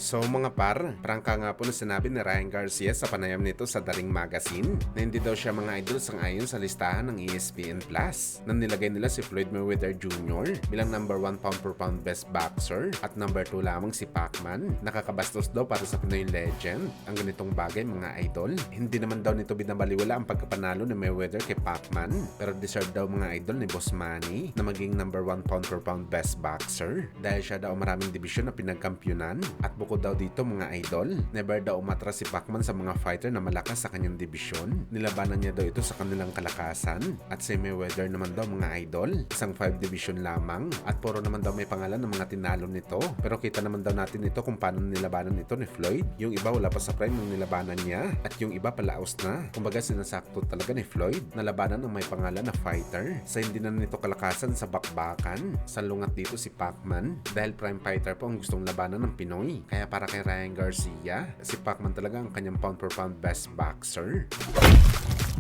So mga par, prangka nga po na sinabi ni Ryan Garcia sa panayam nito sa The Ring Magazine na hindi daw siya mga idol sang-ayon sa listahan ng ESPN Plus na nilagay nila si Floyd Mayweather Jr. bilang number 1 pound per pound best boxer at number 2 lamang si Pacman. Nakakabastos daw para sa Pinoy legend ang ganitong bagay mga idol. Hindi naman daw nito binabaliwala ang pagkapanalo ni Mayweather kay Pacman, pero deserve daw mga idol ni Boss Manny na maging number 1 pound per pound best boxer dahil siya daw maraming dibisyon na pinagkampyonan. At bukod daw dito mga idol, never daw umatras si Pacman sa mga fighter na malakas sa kanyang dibisyon. Nilabanan niya daw ito sa kanilang kalakasan. At si Mayweather naman daw mga idol, isang 5 division lamang at puro naman daw may pangalan ng mga tinalo nito. Pero kita naman daw natin ito kung paano nilabanan ito ni Floyd. Yung iba wala pa sa prime ng nilabanan niya at yung iba palaos na. Kumbaga sinasakto talaga ni Floyd na labanan ng may pangalan na fighter. Sa hindi na nito kalakasan sa bakbakan, sa lungat dito si Pacman dahil prime fighter po ang gustong labanan ng Pinoy. Kaya para kay Ryan Garcia, si Pacman talaga ang kanyang pound per pound best boxer.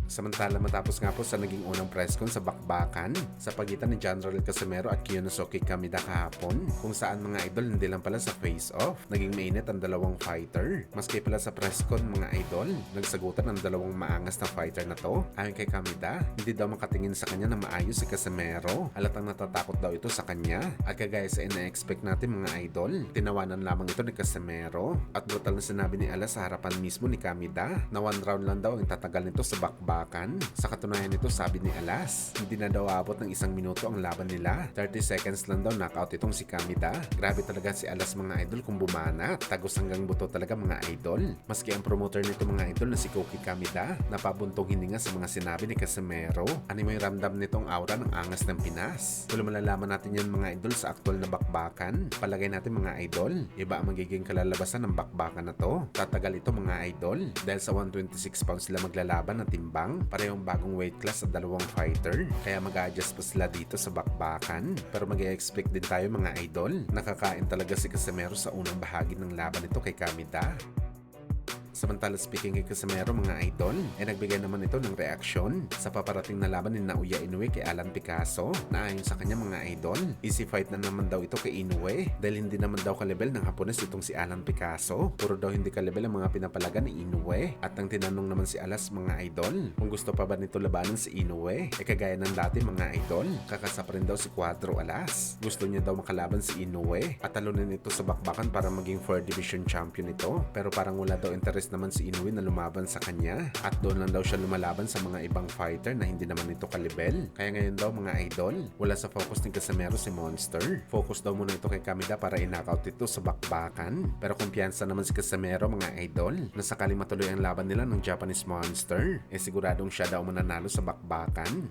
Samantala matapos nga po sa naging unang press con sa bakbakan sa pagitan ni John Rolel Casimero at Kiyonosuke Kamida kahapon, kung saan mga idol hindi lang pala sa face-off, naging mainit ang dalawang fighter. Maski pala sa press con mga idol, nagsagutan ang dalawang maangas na fighter na to. Ayon kay Kamida, hindi daw makatingin sa kanya na maayos si Casimero. Halatang natatakot daw ito sa kanya. At kagaya sa ina-expect natin mga idol, tinawanan lamang ito ni Casimero. At brutal na sinabi ni Alas sa harapan mismo ni Kamida na 1 round lang daw ang tatagal nito sa bakbakan. Sa katunayan nito, sabi ni Alas, hindi na daw abot ng 1 minuto ang laban nila. 30 seconds lang daw knockout itong si Kamida. Grabe talaga si Alas mga idol kung bumana. Tagos hanggang buto talaga mga idol. Maski ang promoter nito mga idol na si Koki Kamida, napabuntong hininga sa mga sinabi ni Casimero. Ano may ramdam nitong aura ng angas ng Pinas? Kung malalaman natin yan mga idol sa aktual na bakbakan, palagay natin mga idol, iba ang magiging kalalabasan ng bakbakan na to. Tatagal ito mga idol dahil sa 126 pounds sila maglalaban na timbang. Parehong bagong weight class sa dalawang fighter, kaya mag-a-adjust pa sila dito sa bakbakan. Pero mag-e-expect din tayo mga idol, nakakain talaga si Casimero sa unang bahagi ng laban nito kay Kamida. Samantala speaking kay Casimero mga idol, nagbigay naman ito ng reaksyon sa paparating na laban ni Naoya Inoue kay Alan Picasso na ayon sa kanya mga idol, easy fight na naman daw ito kay Inoue dahil hindi naman daw kalebel ng Hapones itong si Alan Picasso. Puro daw hindi kalebel ang mga pinapalaga ni Inoue. At ang tinanong naman si Alas mga idol, kung gusto pa ba nito labanan si Inoue, kagaya ng dati mga idol, kakasap rin daw si Cuadro Alas. Gusto niya daw makalaban si Inoue at talunin ito sa bakbakan para maging 4 division champion ito. Pero parang wala daw interest naman si Inoue na lumaban sa kanya at doon lang daw siya lumalaban sa mga ibang fighter na hindi naman ito kalibel. Kaya ngayon daw mga idol, wala sa focus ni Casimero si Monster. Focus daw muna ito kay Kamida para in-knockout ito sa bakbakan. Pero kumpiyansa naman si Casimero mga idol na sakaling matuloy ang laban nila ng Japanese Monster, siguradong siya daw mananalo sa bakbakan.